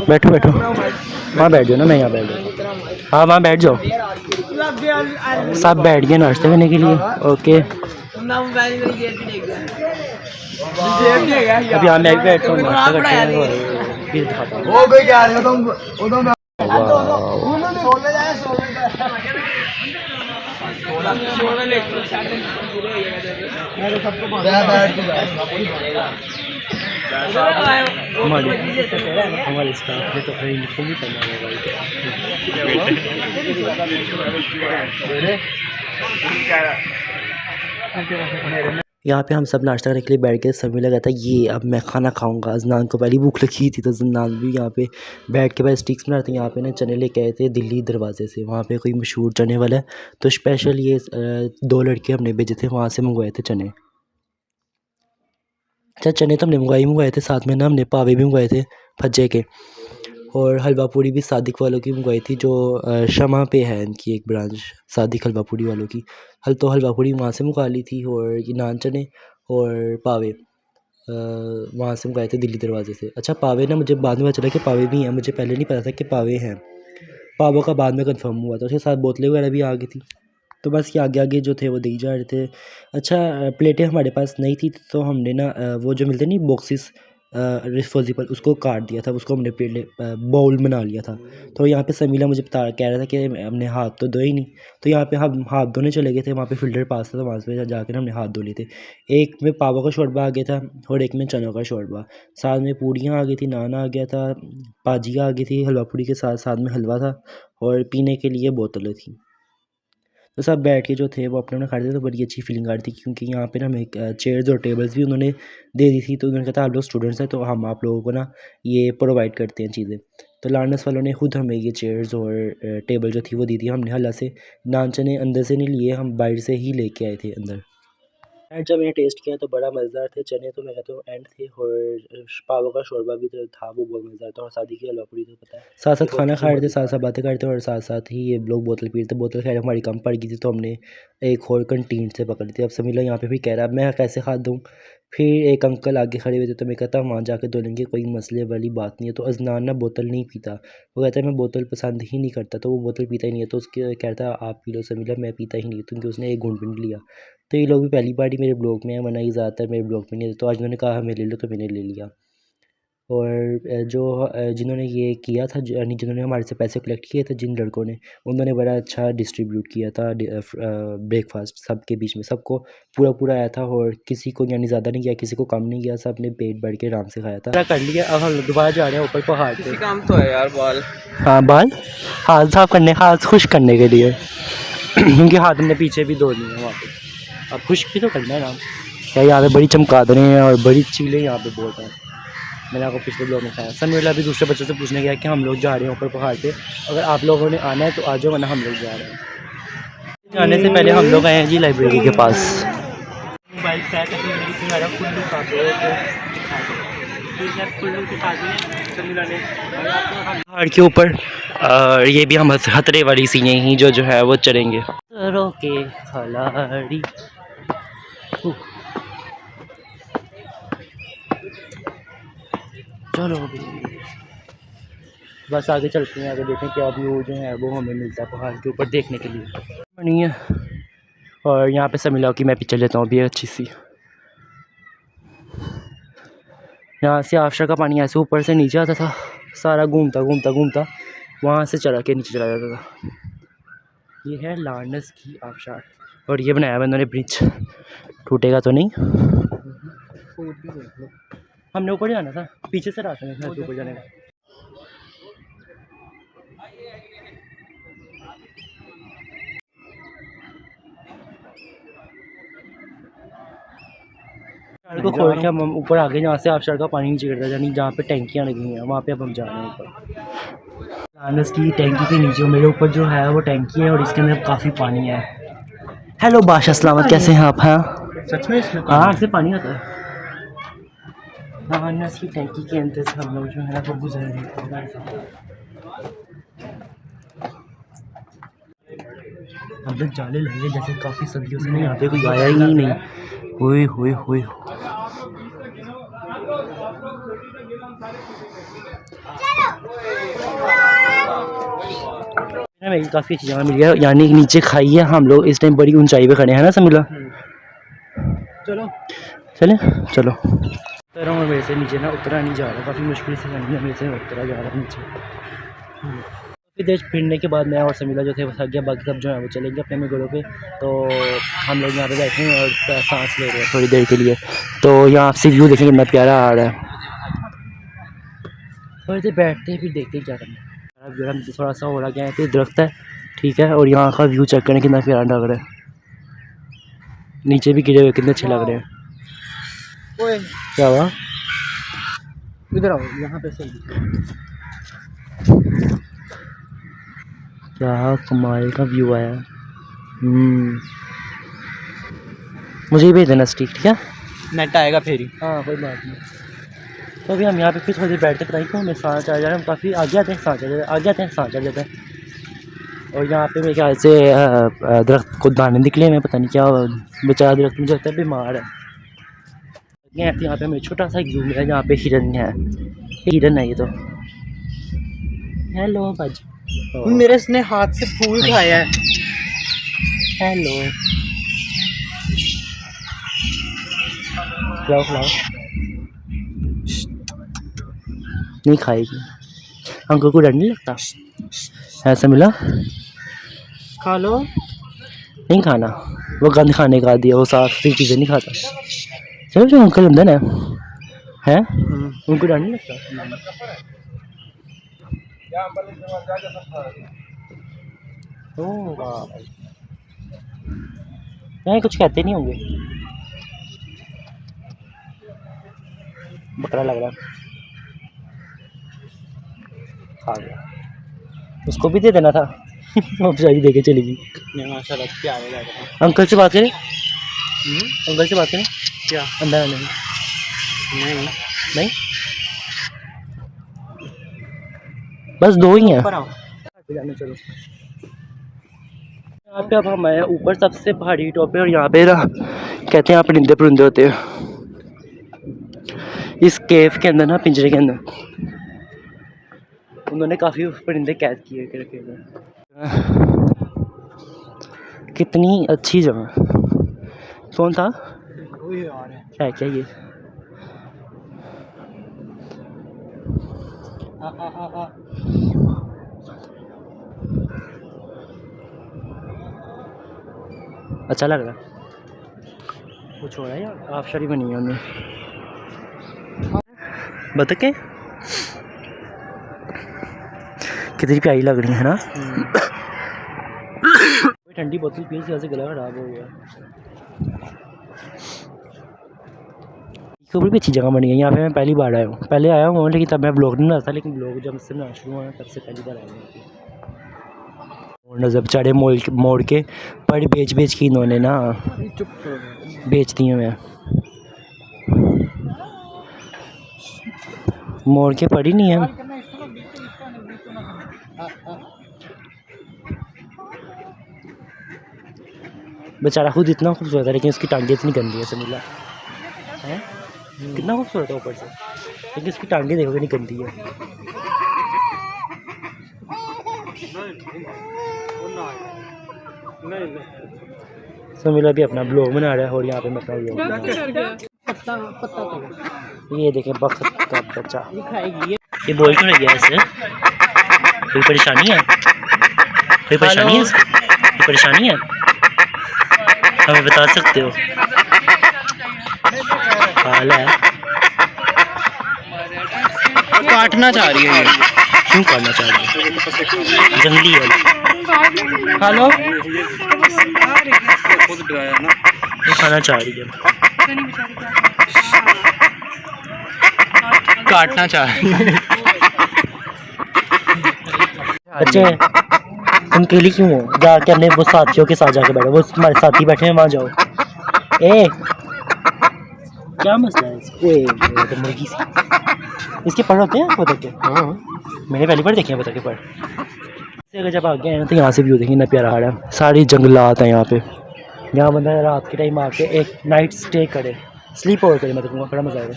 बैठो बैठो, वहाँ बैठ जाओ ना, मैं यहाँ बैठ जाऊँ। हाँ वहाँ बैठ जाओ, सब बैठ गए नाश्ते करने के लिए। ओके अभी हाँ मैं भी बैठता हूँ, नाश्ता करते हैं और फिर दिखाता हूँ। हमारे स्टाफ ने तो अपना यूनिफॉर्म भी पहना हुआ है। यहाँ पे हम सब नाश्ता करने के लिए बैठ के समय लगा था ये अब मैं खाना खाऊंगा। अजनान को पहली भूख लगी थी तो अजनान भी यहाँ पे बैठ के पहले स्टिक्स बना रहे थे। यहाँ पे ना चने लेके आए थे दिल्ली दरवाजे से, वहाँ पे कोई मशहूर चने वाला है तो स्पेशल ये 2 लड़के हमने भेजे थे, वहाँ से मंगवाए थे चने। अच्छा चने तो हमने मंगवाए थे, साथ में ना हमने पावे भी मंगवाए थे भज्जे के, और हलवा पूरी भी सादिक वालों की मंगवाई थी जो शमा पे है इनकी एक ब्रांच सादिक हलवा पूरी वालों की। हलवा पूरी वहाँ से मंगवा ली थी और ये नान चने और पावे वहाँ से मंगवाए थे दिल्ली दरवाजे से। अच्छा पावे ना मुझे बाद में पता चला कि पावे भी हैं, मुझे पहले नहीं पता था कि पावे हैं। पावों का बाद में कंफर्म हुआ था, उसके साथ बोतलें वगैरह भी आ गई थी। तो बस ये आगे आगे जो थे वो दे जा रहे थे। अच्छा प्लेटें हमारे पास नहीं थी तो हमने ना वो जो मिलते नहीं बॉक्सेस डिस्पोजेबल, उसको काट दिया था, उसको हमने प्लेट बाउल बना लिया था। तो यहाँ पे समीला मुझे कह रहा था कि हमने हाथ तो धोए ही नहीं, तो यहाँ पे हम हाथ धोने चले गए थे। वहाँ पे फिल्टर पास था तो वहाँ पे जाकर हमने हाथ धो लिए थे। एक में पावा का शोरबा आ गया था और एक में चनों का शोरबा, साथ में पूड़ियाँ आ गई थी, नान आ गया था, भाजियाँ आ गई थी हलवा पूड़ी के साथ, साथ में हलवा था और पीने के लिए बोतलें थी। तो सब बैठ के जो थे वो अपने खा रहे थे। तो बड़ी अच्छी फीलिंग आ रही थी क्योंकि यहाँ पे ना हमें चेयर्स और टेबल्स भी उन्होंने दे दी थी। तो उन्होंने कहा था आप लोग स्टूडेंट्स हैं तो हम आप लोगों को ना ये प्रोवाइड करते हैं चीज़ें। तो लार्नस वालों ने खुद हमें ये चेयर्स और टेबल जो थी वो दी थी। हमने हल्ला से नान चने अंदर से नहीं लिए, हम बाहर से ही लेके आए थे अंदर। एंड जब मैंने टेस्ट किया तो बड़ा मज़ेदार थे चने, तो मैं कहता हूँ एंड थे, और पावों का शोरबा भी तो था वो बहुत मज़ेदार था, और शादी की हलवा पूरी तो पता है। साथ साथ खाना खा रहे थे, साथ साथ बातें करते और साथ साथ ही ये लोग बोतल पी रहे थे। बोतल खैर हमारी कम पड़ गई थी तो हमने एक और कंटीन से पकड़ी थी। अब समीला यहाँ पे भी कह रहा है मैं कैसे खा दूँ। फिर एक अंकल आगे खड़े हुए थे तो मैं कहता वहाँ जाके धो लेंगे, कोई मसले वाली बात नहीं है। तो अजनान ना बोतल नहीं पीता, वो कहता है मैं बोतल पसंद ही नहीं करता, तो वो बोतल पीता ही नहीं है। तो उसके कहता है आप पी लो समीला, मैं पीता ही नहीं, क्योंकि उसने एक घूंट भी नहीं लिया। तो ये लोग भी पहली बार ही मेरे ब्लॉग में है, वरना ये ज़्यादातर मेरे ब्लॉग में नहीं है। तो आज उन्होंने कहा हमें ले लो तो मैंने ले लिया। और जो जिन्होंने ये किया था, यानी जिन्होंने हमारे से पैसे कलेक्ट किए थे जिन लड़कों ने, उन्होंने बड़ा अच्छा डिस्ट्रीब्यूट किया था ब्रेकफास्ट सबके बीच में, सबको पूरा पूरा आया था और किसी को यानी ज़्यादा नहीं किया, किसी को कम नहीं किया, सब ने पेट भर के आराम से खाया था। कर लिया। अब हम दोबारा जा रहे हैं ऊपर पहाड़ पे। काम तो है यार, बाल हाँ बाल हाथ साफ करने, हाथ खुश करने के लिए क्योंकि हाथ हमने पीछे भी धो लिए हैं वहाँ पे। अब खुश भी तो करना है ना क्या। यहाँ पे बड़ी चमकादड़ें हैं और बड़ी चीलें यहाँ पे बहुत हैं। मैंने आपको पिछले ब्लॉग में बताया। समीला भी दूसरे बच्चों से पूछने गया कि हम लोग जा रहे हैं ऊपर पहाड़ पे, अगर आप लोगों ने आना है तो आ जाओ, वरना हम लोग जा रहे हैं। जाने से पहले हम लोग आए हैं जी लाइब्रेरी के पास। मोबाइल पहाड़ के ऊपर ये भी हम खतरे वाली सीनें ही जो है वो चढ़ेंगे। के खिलाड़ी चलो बस आगे चलते हैं, आगे देखें क्या व्यू जो है वो हमें मिलता है पहाड़ के ऊपर देखने के लिए बनी है। और यहाँ पे समीला की मैं पिक्चर लेता हूँ अभी अच्छी सी। यहाँ से आबशार का पानी ऐसे ऊपर से नीचे आता था, सारा घूमता घूमता घूमता वहाँ से चला के नीचे चला जाता था। ये है लारनस की आबशार और ये बनाया बंदों ने ब्रिज, टूटेगा तो नहीं। हमने ऊपर जाना था, पीछे से रास्ता नहीं था ऊपर जाने का। को खोल के हम ऊपर आ गए, जहाँ से आबशार का पानी नीचे गिरता है, यानी जहाँ पे टैंकियाँ लगी हुई हैं वहाँ पे अब हम जा रहे हैं ऊपर। लारनस की टैंकी के नीचे मेरे ऊपर जो है वो टैंकी है और इसके अंदर काफ़ी पानी है। हेलो बादशाह सलामत, कैसे हैं आप? हाँ सच में इसमें हाँ से पानी आता है। लारनस की टैंकी के अंदर से हम लोग जो है वो गुजर रहे हैं। हम लोग जाने लगे जैसे काफ़ी सदियों से यहाँ पे कोई आया ही नहीं। हुए हुए हुए मेरी काफ़ी अच्छी जगह मिली है, यानी कि नीचे खाई है। हम लोग इस टाइम बड़ी ऊंचाई पे खड़े हैं ना समीला? चलो चले चलो। उतर और मेरे से नीचे ना उतरा नहीं जा रहा, काफ़ी मुश्किल से मेरे से उतरा जा रहा है नीचे। काफ़ी देर फिरने के बाद मैं और समीला जो थे वो थक गया, बाकी सब जो है वो चलेंगे अपने में घरों पे। तो हम लोग यहाँ पे बैठे हैं और सांस ले रहे हैं थोड़ी देर के लिए। तो यहाँ आपसे व्यू देखेंगे कितना प्यारा आ रहा है। थोड़ी देर बैठते हैं फिर देखते हैं क्या करना है। थोड़ा सा हो रहा गया है, फिर दरख्त है ठीक है, और यहाँ का व्यू चेक करें कितना प्यारा लग रहा है। नीचे भी गिरे हुए कितने अच्छे लग रहे हैं। ओए क्या हुआ? इधर आओ, यहाँ पे सही। क्या कमाल का व्यू आया। मुझे ही भेज देना स्टिक, ठीक है? नेट आएगा फिर ही। हाँ कोई बात नहीं। तो अभी हम यहाँ पे फिर थोड़ी देर बैठते पता नहीं क्यों हमें सांस चढ़ जा रहा है। हम काफ़ी आगे आते हैं सांस चढ़ जाता है, आगे आते हैं सांस चढ़ जाता है। और यहाँ पे मेरे ख्याल से दरख्त को दाने निकले हैं, पता नहीं क्या बेचारा दरख्त मुझे लगता है बीमार है। यहाँ पे हमें छोटा सा एक जू मिला है जहाँ पे हिरन है। हिरन है ये तो। हेलो बाज। मेरे इसने हाथ से फूल खाया है। हेलो खिलाओ खिलाओ। नहीं खाएगी, अंकल को डर नहीं लगता? ऐसा मिला खा लो। नहीं खाना, वो गंद खाने का दिया, वो साफ सुथरी चीज़ें नहीं खाता। चलो जो अंकल अंदर ना है उनको डर नहीं लगता? ओह वाह, नहीं कुछ कहते नहीं होंगे। बकरा लग रहा है, खा गया। उसको भी दे देना था। वो बेचारी दे के चली गई। माशाल्लाह प्यारे लग रहे हैं। अंकल से बात करें, अंकल से बात करें। क्या? अंदर आने में। नहीं नहीं बस दो ही हैं। ऊपर आओ। चलो यहाँ पे अब हम आए ऊपर सबसे पहाड़ी टॉप पे, और यहाँ पे ना कहते हैं यहाँ परिंदे परिंदे होते हैं इस केव के अंदर ना, पिंजरे के अंदर उन्होंने काफ़ी परिंदे कैद किए के रखे हुए। कितनी अच्छी जगह। कौन था? है क्या ये? अच्छा लग रहा है। कुछ हो रहा है यार, आबशारी बनी है उनमें। बतखें कितनी प्यारी लग रही है ना। ठंडी बोतल पी की वजह से गला खराब हो गया। ऊपर भी अच्छी जगह बनी है, यहाँ पे मैं पहली बार आया हूँ। पहले आया हूँ लेकिन तब मैं ब्लॉग नहीं बनाता, लेकिन ब्लॉग जब से बनाना शुरू हुआ तब से पहली बार आया हूँ। और नजर चढ़े मोड़ के पर बेच बेच के इन्होंने ना बेच दिए मैं। मोड़ के पड़ी नहीं है। बेचारा खुद इतना खूबसूरत है लेकिन उसकी टांगें इतनी गंदी है। समीला है कितना खूबसूरत है ऊपर से, लेकिन उसकी टांगें देखो कितनी गंदी है। समीला भी अपना ब्लॉग बना रहा है और यहाँ पे मैं अपना ब्लॉग बना रहा हूँ। ये देखें बख्त का बच्चा ये बोल क्यों रही है ऐसे? कोई परेशानी है? कोई परेशानी है इसको? कोई परेशानी है? हमें बता सकते हो? हाल है काटना चाह रही है ये। क्यों करना चाह रही है? जंगली है हेलो ये खाना चाह रही है। काटना चाह रही है। बच्चे तुम अकेली क्यों हो? जाके अपने वो साथियों के साथ जाके बैठो, वो तुम्हारे साथी बैठे हैं वहाँ जाओ। ए क्या मसला है इसको? ये तो मुर्गी सी इसके पर होते हैं बतख के। हाँ मैंने पहली बार देखे हैं बतख के पर। इससे अगर जब आगे आए ना तो यहाँ से व्यू देखेंगे ना प्यारा हाल है। सारी जंगलात हैं यहाँ पे। यहाँ बंदा रात के टाइम आके एक नाइट स्टे करे, स्लीप ओवर करे, मैं तो कहूँगा बड़ा मज़ा आएगा।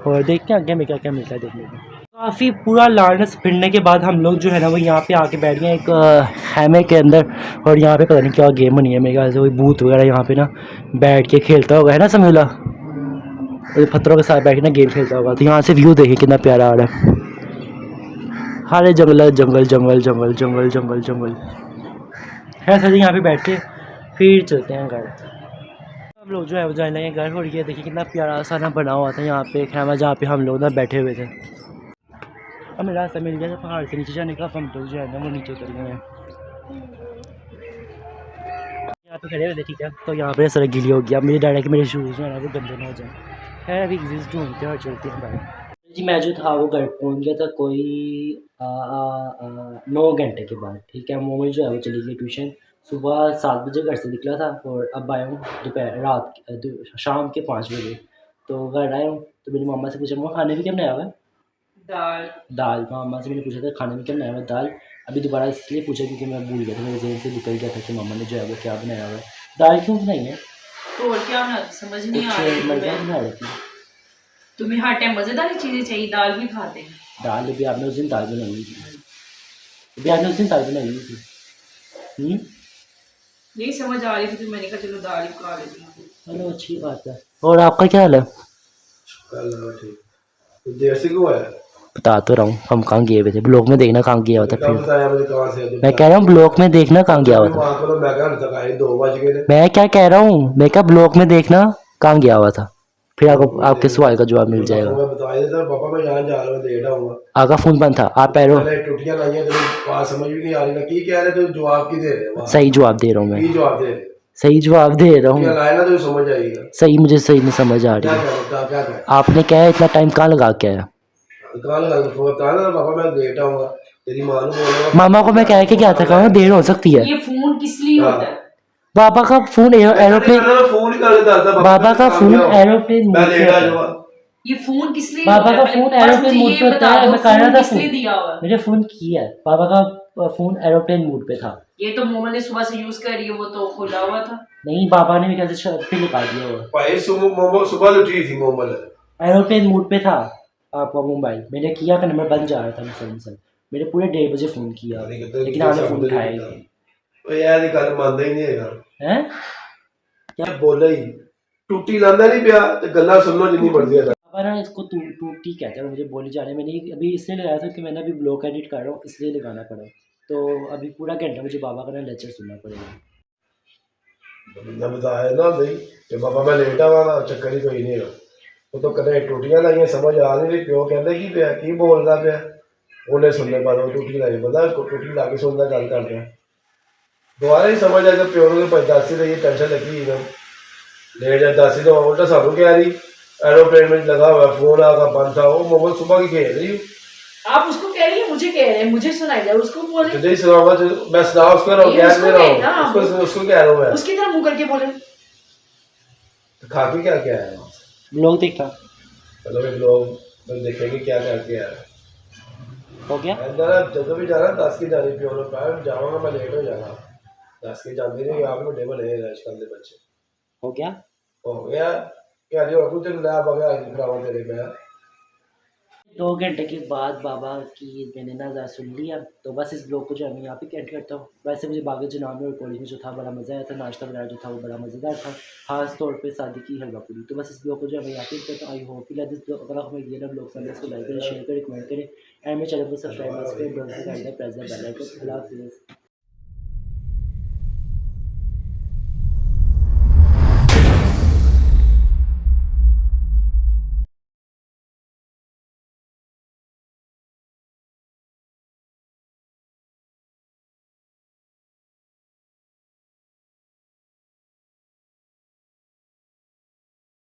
और देखते हैं आगे हमें क्या क्या मिलता है देखने को। काफ़ी पूरा लार्डस फिरने के बाद हम लोग जो है ना वो यहाँ पे आके बैठ गए एक हैमे के अंदर। और यहाँ पे पता नहीं क्या गेम बनी है, मेरे ख्याल से कोई भूत वगैरह यहाँ पे ना बैठ के खेलता होगा, है ना समीला? और पत्थरों के साथ बैठ के ना गेम खेलता होगा। तो यहाँ से व्यू देखिए कितना प्यारा आ रहा है। हरे जंगल जंगल जंगल जंगल जंगल जंगल जंगल है सर। यहाँ पे बैठ के फिर चलते हैं घर। हम लोग जो है वो जाने लगे घर। और ये देखिए कितना प्यारा सा ना बना हुआ था यहाँ पे एक हैमा जहाँ पे हम लोग ना बैठे हुए थे। हमें रास्ता मिल गया था पहाड़ से नीचे जाने का। हम लोग जो है ना वो नीचे उतर गए हैं। यहाँ पे खड़े हुए थे ठीक है। तो यहाँ पे सड़क गीली हो गया। मेरे डर है कि मेरे शूज़ जो है ना वो गंदे ना हो जाए। है अभी एग्जिस्ट ढूंढते हैं और चलते हैं बाहर। जी मैं जो था वो घर पहुँच गया था कोई 9 घंटे के बाद ठीक है। मोमल जो है वो चली गई ट्यूशन। सुबह 7 बजे घर से निकला था और अब आया हूँ शाम के 5 बजे। तो घर आया हूँ तो मेरी मामा से पूछा मम्मा खाने भी क्या बनाया हुआ है? दाल। मामा से मैंने पूछा था खाने में क्या बनाया हुआ है? दाल। अभी दोबारा इसलिए पूछा क्योंकि मैं भूल गया था, मेरे जहन से निकल गया था कि मामा ने जो है वो क्या बनाया हुआ है। दाल क्यों बनाई है? तो और क्या बना समझ नहीं आ रही मज़ा बना रही थी। तुम्हें हर टाइम मजेदार चीजें चाहिए, दाल भी खाते हैं। दाल अभी आपने उस दिन दाल बनाई हुई थी। अभी आपने उस दिन दाल बनाई हुई थी। यही समझ आ रही थी तो मैंने कहा चलो दाल ही खा लेती हूँ। चलो अच्छी बात है। और आपका क्या हाल है? देर से क्यों आया? बता तो रहा हूँ हम कहाँ गए हुए थे। ब्लॉग में देखना कहाँ गया हुआ था। कब फिर बताया मुझे कहाँ से? मैं कह रहा हूँ ब्लॉग में देखना कहाँ गया हुआ था। वहाँ पर मैं कहा तक आए 2 बज गए थे। मैं क्या कह रहा हूँ, मैं क्या ब्लॉग में देखना कहाँ गया हुआ था। फिर आपको आपके सवाल का जवाब मिल जाएगा। मैं बता देता पापा मैं यहाँ जा रहा हूँ, लेट आऊँगा। आपका फ़ोन बंद था, आप पैरों मैंने टुटियाँ लाई हैं, बात समझ भी नहीं आ रही ना की कह रहे तो जवाब की दे रहे? सही जवाब दे रहा हूँ की मैं, जवाब दे रहे? सही जवाब दे रहा टुटियाँ हूँ। लाए ना तो समझ आएगा। सही मुझे सही नहीं समझ आ क्या रही है। क्या क्या आपने क्या है इतना टाइम कहाँ लगा के आया? कहाँ लगा फोन बता ना पापा मैं लेट आऊँगा। तेरी माँ को बोलूँगा। मामा को मैं कह के क्या था कहूँ देर हो सकती है। ये फोन किस लिए होता है? बाबा का फोन एरोप्लेन, फोन ही कर देता था बाबा का फोन एरोप्लेन मैं मोड पे लेट आ होता है। जाऊँगा। ये फोन किस लिए बाबा होता का है? फोन बस एरोप्लेन मुझे मोड ये पे होता बता है। दो, मैं कह रहा फोन था किस लिए दिया हुआ है? मेरे फोन की है, बाबा का फोन एरोप्लेन मोड पे था। ये तो मोमल ने सुबह से यूज कर रही है, वो तो खुला हुआ था। नहीं बाबा ने भी कैसे छत पे निकाल दिया हुआ। भाई सुबह उठी थी मोमल। एरोप्लेन मोड पे था आपका मोबाइल। मैंने किया का नंबर बंद जा रहा था मुसलसल। मेरे पूरे 1:30 बजे फ़ोन किया लेकिन आपने फ़ोन उठाया ही नहीं। ਉਹ ਯਾਰ ਦੀ ਗੱਲ ਮੰਨਦਾ ਹੀ ਨਹੀਂ ਹੈਗਾ। हैं क्या बोला ही टूटी लांदा नहीं पिया ते गल्ला सुन लो जिन्नी मर्जी है। बाबा ना इसको टूटी कहते हैं। मुझे बोली जाने में नहीं अभी इसलिए लगाया था कि मैंने अभी ब्लॉग एडिट कर रहा हूँ इसलिए लगाना पड़ा। तो अभी पूरा घंटा मुझे बाबा का ना लेक्चर सुनना पड़ेगा। मैं बताया ना नहीं कि बाबा मैं लेट आवांगा चक्कर ही कोई नहीं है। वो तो कदे टूटियां लाइयां समझ आ नहीं रही प्यो कहंदे की पिया की बोलदा पिया ਉਹਨੇ ਸੁਣਨੇ ਬਾਅਦ ਉਹ ਟੂਟੀ ਲਾਈ ਬੰਦਾ ਟੂਟੀ ਲਾ ਕੇ ਸੁਣਦਾ ਗੱਲ ਕਰਦਾ ਦੁਬਾਰਾ ਹੀ ਸਮਝ ਆ ਕਿ ਪਿਓ ਨੂੰ ਭਾਈ ਦੱਸ ਹੀ ਰਹੀ ਟੈਨਸ਼ਨ ਲੱਗੀ ਇਹਨਾਂ लेट जा दस ही तो उल्टा सानू कह रही एरोप्लेन में लगा हुआ फोन आगा बंद था वो मोबाइल सुबह की खेल रही। आप उसको कह रही है मुझे कह रहे हैं, मुझे सुनाई दे उसको बोले। तुझे ही सुनाऊंगा मैं सुना उसको रहा हूँ क्या दे रहा हूँ उसको कह रहा हूँ मैं उसकी तरह मुंह करके बोले। खा के क्या क्या है ब्लॉग देखा मतलब एक लोग देखेंगे क्या करके आया हो गया। जो भी जाना 10 की जानी प्यो ने कहा जाऊंगा मैं लेट हो जाना 10 की जाती नहीं आप बड़े बने आजकल के बच्चे हो गया हो गया क्या जो कुछ ला बगा फिरावा तेरे पे 2 घंटे के बाद बाबा की मैंने ना सुन लिया, तो बस इस ब्लॉग को जो है मैं यहाँ पे एंड करता हूँ। वैसे मुझे बागल जनाब में और कॉलेज में जो था बड़ा मज़ा आया था, नाश्ता वगैरह जो था वो बड़ा मज़ेदार था, खास तौर पे शादी की हलवा पूरी। तो बस इस ब्लॉग को जो है मैं यहाँ पे एंड करता हूँ। आई होप कि दिस ब्लॉग अगर हमें ये ना ब्लॉग पसंद है इसको लाइक करें, शेयर करें, कमेंट करें एंड मेरे चैनल को सब्सक्राइब करें, bell icon press the bell icon. अल्लाह हाफ़िज़।